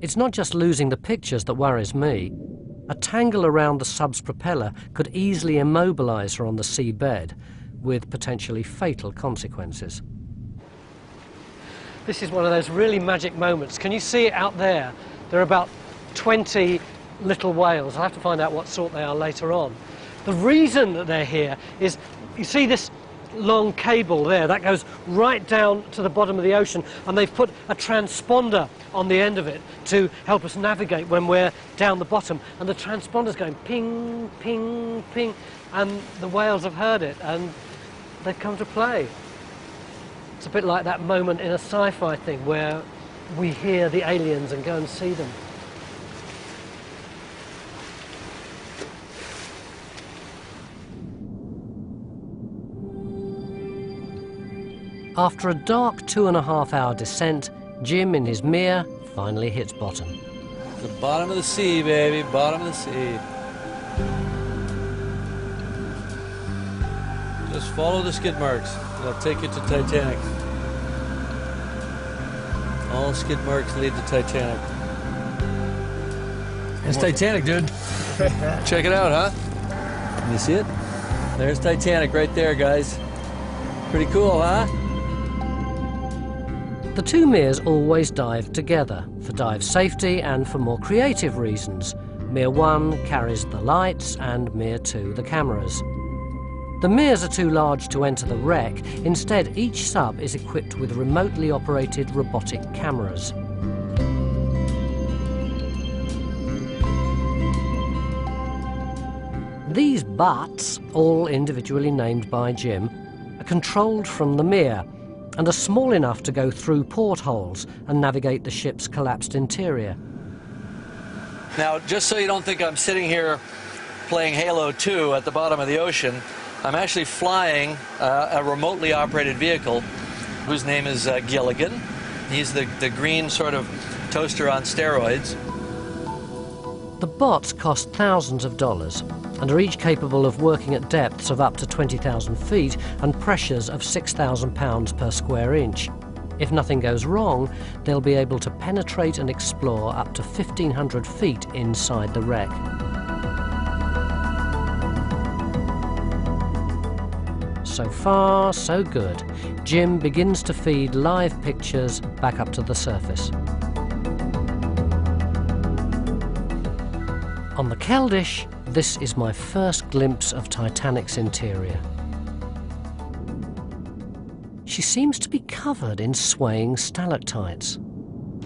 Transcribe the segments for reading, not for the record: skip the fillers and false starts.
It's not just losing the pictures that worries me. A tangle around the sub's propeller could easily immobilize her on the seabed, with potentially fatal consequences. This is one of those really magic moments. Can you see it out there? There are about 20 little whales. I'll have to find out what sort they are later on. The reason that they're here is, you see this long cable there that goes right down to the bottom of the ocean, and they've put a transponder on the end of it to help us navigate when we're down the bottom, and the transponder's going ping, ping, ping, and the whales have heard it and they've come to play. It's a bit like that moment in a sci-fi thing where we hear the aliens and go and see them. After a dark 2.5-hour descent, Jim in his Mir finally hits bottom. The bottom of the sea, baby, bottom of the sea. Just follow the skid marks. They'll take you to Titanic. All skid marks lead to Titanic. It's Titanic, dude. Check it out, huh? You see it? There's Titanic right there, guys. Pretty cool, huh? The two Mirs always dive together, for dive safety and for more creative reasons. Mir 1 carries the lights and Mir 2 the cameras. The Mirs are too large to enter the wreck. Instead, each sub is equipped with remotely operated robotic cameras. These butts, all individually named by Jim, are controlled from the Mir and are small enough to go through portholes and navigate the ship's collapsed interior. Now, just so you don't think I'm sitting here playing Halo 2 at the bottom of the ocean, I'm actually flying a remotely operated vehicle whose name is Gilligan. He's the green sort of toaster on steroids. The bots cost thousands of dollars and are each capable of working at depths of up to 20,000 feet and pressures of 6,000 pounds per square inch. If nothing goes wrong, they'll be able to penetrate and explore up to 1,500 feet inside the wreck. So far, so good. Jim begins to feed live pictures back up to the surface. On the Keldysh, this is my first glimpse of Titanic's interior. She seems to be covered in swaying stalactites.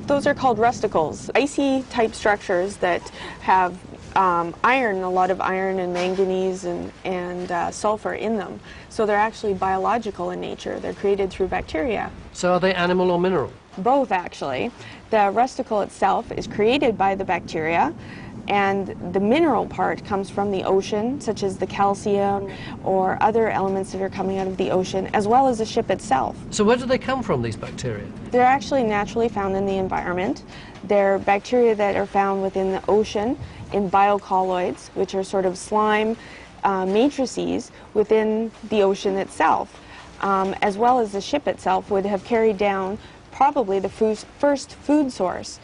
Those are called rusticles, icy type structures that have iron, a lot of iron and manganese and sulfur in them. So they're actually biological in nature. They're created through bacteria. So are they animal or mineral? Both, actually. The rusticle itself is created by the bacteria, and the mineral part comes from the ocean, such as the calcium or other elements that are coming out of the ocean, as well as the ship itself. So where do they come from, these bacteria? They're actually naturally found in the environment. They're bacteria that are found within the ocean in biocolloids, which are sort of slime matrices within the ocean itself, as well as the ship itself would have carried down probably the first food source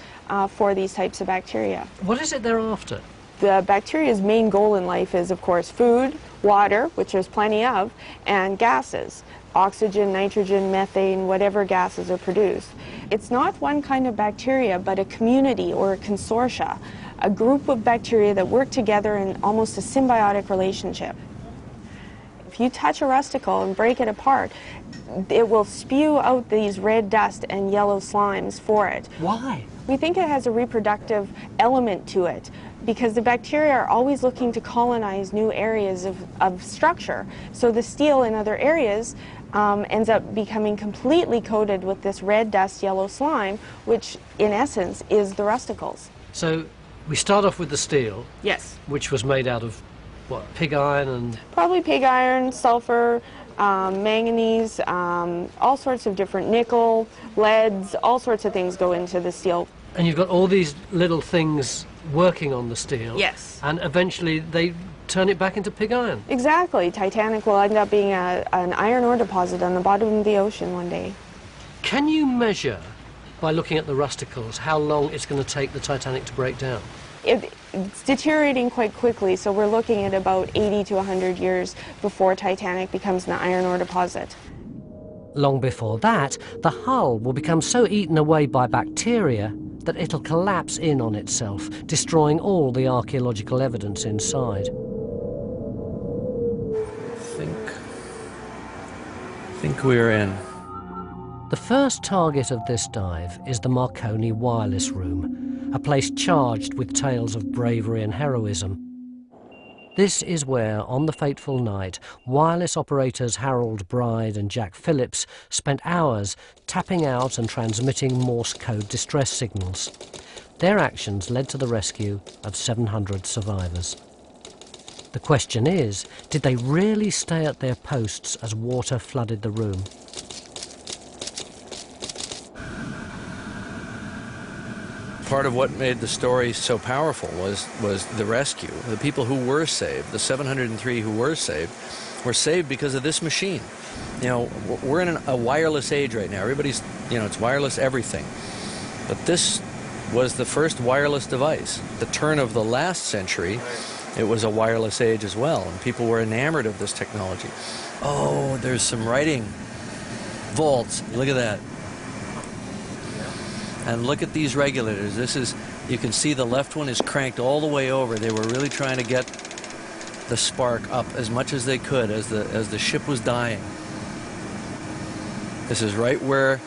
for these types of bacteria. What is it they're after? The bacteria's main goal in life is, of course, food, water, which there's plenty of, and gases. Oxygen, nitrogen, methane, whatever gases are produced. It's not one kind of bacteria, but a community or a consortia, a group of bacteria that work together in almost a symbiotic relationship. If you touch a rusticle and break it apart, it will spew out these red dust and yellow slimes for it. Why? We think it has a reproductive element to it because the bacteria are always looking to colonize new areas of structure. So the steel in other areas ends up becoming completely coated with this red dust, yellow slime, which in essence is the rusticles. So we start off with the steel. Yes. Which was made out of, what, pig iron and... Probably pig iron, sulfur, manganese, all sorts of different nickel, leads, all sorts of things go into the steel. And you've got all these little things working on the steel. Yes. And eventually they turn it back into pig iron. Exactly. Titanic will end up being an iron ore deposit on the bottom of the ocean one day. Can you measure by looking at the rusticles, how long it's going to take the Titanic to break down? It's deteriorating quite quickly, so we're looking at about 80 to 100 years before Titanic becomes an iron ore deposit. Long before that, the hull will become so eaten away by bacteria that it'll collapse in on itself, destroying all the archaeological evidence inside. I think we're in. The first target of this dive is the Marconi Wireless Room, a place charged with tales of bravery and heroism. This is where, on the fateful night, wireless operators Harold Bride and Jack Phillips spent hours tapping out and transmitting Morse code distress signals. Their actions led to the rescue of 700 survivors. The question is, did they really stay at their posts as water flooded the room? Part of what made the story so powerful was the rescue. The people who were saved, the 703 who were saved because of this machine. You know, we're in a wireless age right now. Everybody's, you know, it's wireless everything. But this was the first wireless device. The turn of the last century, it was a wireless age as well, and people were enamored of this technology. Oh, there's some writing vaults. Look at that. And look at these regulators. This is, you can see the left one is cranked all the way over. They were really trying to get the spark up as much as they could as the ship was dying. This is right where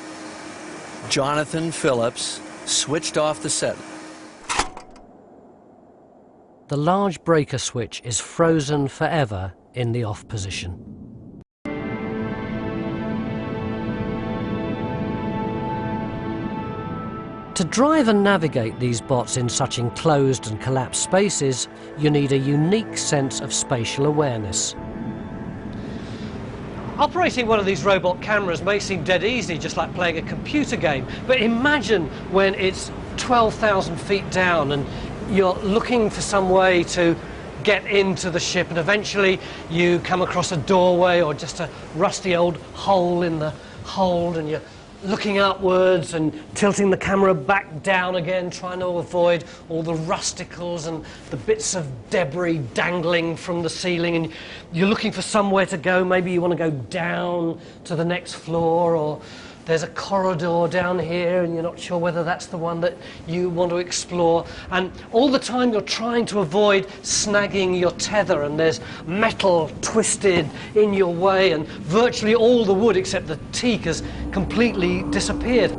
Jonathan Phillips switched off the set. The large breaker switch is frozen forever in the off position. To drive and navigate these bots in such enclosed and collapsed spaces, you need a unique sense of spatial awareness. Operating one of these robot cameras may seem dead easy, just like playing a computer game, but imagine when it's 12,000 feet down and you're looking for some way to get into the ship, and eventually you come across a doorway or just a rusty old hole in the hold, and you're looking upwards and tilting the camera back down again, trying to avoid all the rusticles and the bits of debris dangling from the ceiling, and you're looking for somewhere to go. Maybe you want to go down to the next floor, or there's a corridor down here and you're not sure whether that's the one that you want to explore. And all the time you're trying to avoid snagging your tether, and there's metal twisted in your way, and virtually all the wood except the teak has completely disappeared.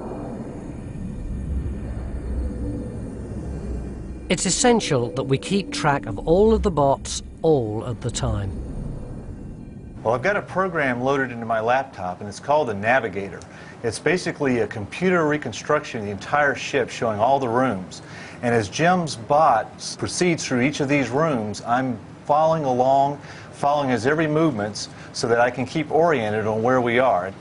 It's essential that we keep track of all of the bots all of the time. Well, I've got a program loaded into my laptop, and it's called the Navigator. It's basically a computer reconstruction of the entire ship, showing all the rooms. And as Jim's bot proceeds through each of these rooms, I'm following along, following his every movements, so that I can keep oriented on where we are.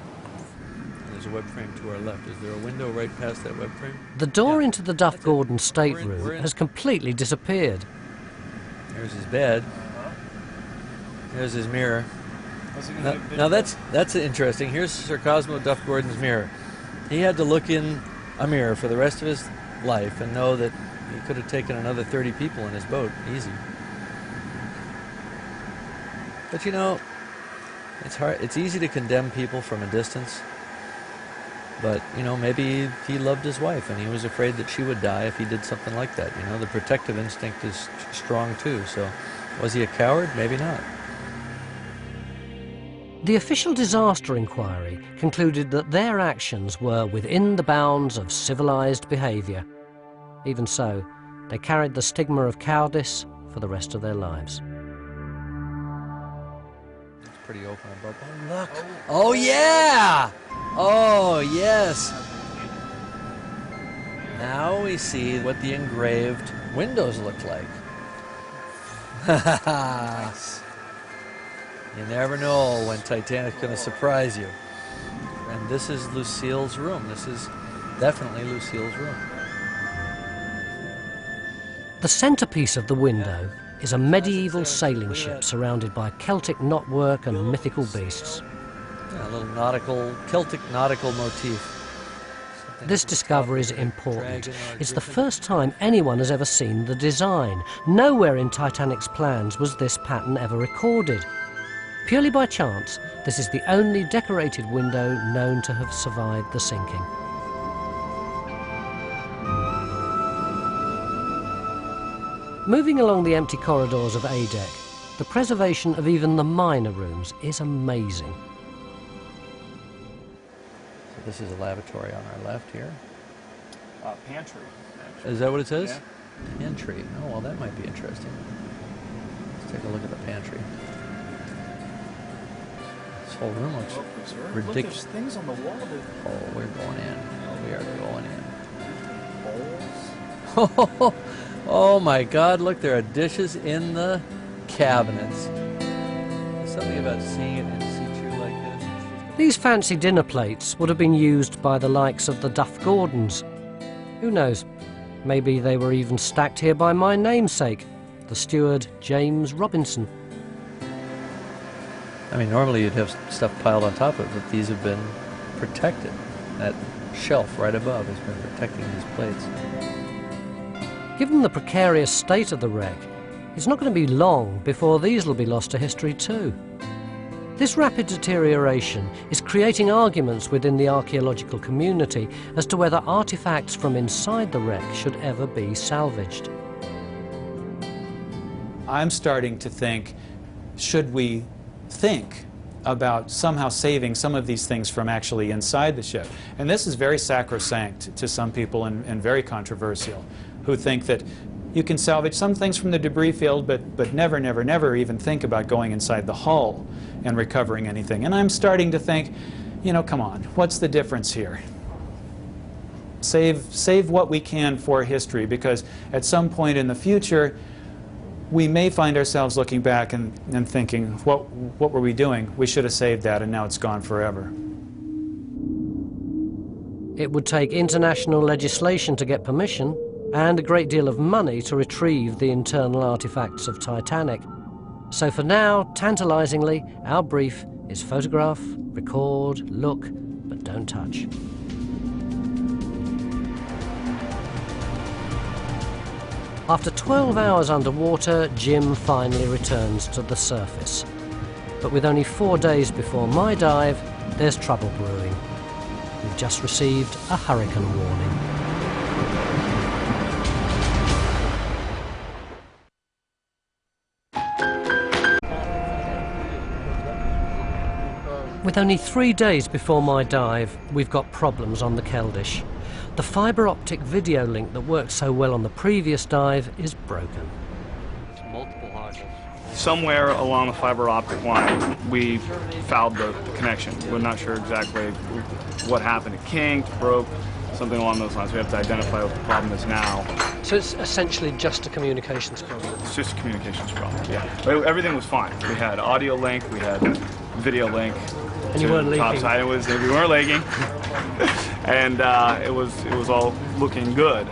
There's a web frame to our left. Is there a window right past that web frame? The door into the Duff Gordon stateroom has completely disappeared. There's his bed. There's his mirror. Now that's interesting. Here's Sir Cosmo Duff Gordon's mirror. He had to look in a mirror for the rest of his life and know that he could have taken another 30 people in his boat, easy. But you know, it's hard. It's easy to condemn people from a distance. But you know, maybe he loved his wife and he was afraid that she would die if he did something like that. You know, the protective instinct is strong too. So, was he a coward? Maybe not. The official disaster inquiry concluded that their actions were within the bounds of civilized behavior. Even so, they carried the stigma of cowardice for the rest of their lives. It's pretty open above. Oh, look. Oh, yeah! Oh, yes. Now we see what the engraved windows look like. Nice. You never know when Titanic's going to surprise you. And this is Lucille's room. This is definitely Lucille's room. The centerpiece of the window is a medieval sailing ship surrounded by Celtic knotwork and mythical beasts. Yeah, a little nautical, Celtic nautical motif. This discovery is important. It's the first time anyone has ever seen the design. Nowhere in Titanic's plans was this pattern ever recorded. Purely by chance, this is the only decorated window known to have survived the sinking. Moving along the empty corridors of A deck, the preservation of even the minor rooms is amazing. So this is a lavatory on our left here. Pantry, actually. Is that what it says? Yeah. Pantry. Oh, well, that might be interesting. Let's take a look at the pantry. This whole room looks ridiculous. Look, there's things on the wall. Oh, we're going in. Oh, we are going in. Bowls. Oh my God, look, there are dishes in the cabinets. There's something about seeing it in situ like this. These fancy dinner plates would have been used by the likes of the Duff Gordons. Who knows? Maybe they were even stacked here by my namesake, the steward James Robinson. I mean, normally you'd have stuff piled on top of it, but these have been protected. That shelf right above has been protecting these plates. Given the precarious state of the wreck, it's not going to be long before these will be lost to history too. This rapid deterioration is creating arguments within the archaeological community as to whether artifacts from inside the wreck should ever be salvaged. I'm starting to think, should we think about somehow saving some of these things from actually inside the ship? And this is very sacrosanct to some people and very controversial, who think that you can salvage some things from the debris field, but never, never, never even think about going inside the hull and recovering anything. And I'm starting to think, you know, come on, what's the difference here? Save what we can for history, because at some point in the future, we may find ourselves looking back and thinking, what were we doing? We should have saved that, and now it's gone forever. It would take international legislation to get permission, and a great deal of money to retrieve the internal artifacts of Titanic. So for now, tantalizingly, our brief is photograph, record, look, but don't touch. After 12 hours underwater, Jim finally returns to the surface. But with only 4 days before my dive, there's trouble brewing. We've just received a hurricane warning. With only 3 days before my dive, we've got problems on the Keldysh. The fibre optic video link that worked so well on the previous dive is broken. Multiple hoggles. Somewhere along the fiber optic line, we fouled the connection. We're not sure exactly what happened. It kinked, broke, something along those lines. We have to identify what the problem is now. So it's essentially just a communications problem? It's just a communications problem, yeah. But everything was fine. We had audio link, we had video link. And you weren't leaking? Topside. We weren't leaking. And it was all looking good.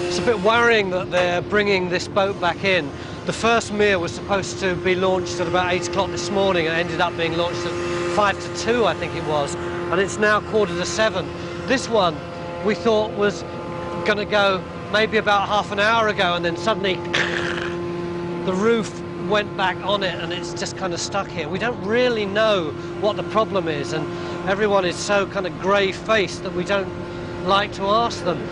It's a bit worrying that they're bringing this boat back in. The first Mir was supposed to be launched at about 8 o'clock this morning and ended up being launched at 5 to 2, I think it was, and it's now 6:45. This one we thought was going to go maybe about half an hour ago, and then suddenly the roof went back on it and it's just kind of stuck here. We don't really know what the problem is, and everyone is so kind of grey-faced that we don't like to ask them.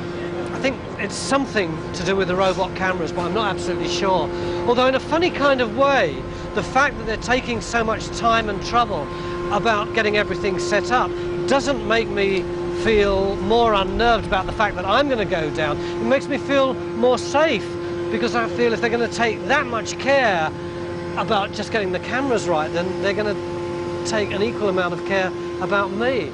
I think it's something to do with the robot cameras, but I'm not absolutely sure. Although in a funny kind of way, the fact that they're taking so much time and trouble about getting everything set up doesn't make me feel more unnerved about the fact that I'm going to go down. It makes me feel more safe, because I feel if they're going to take that much care about just getting the cameras right, then they're going to take an equal amount of care about me.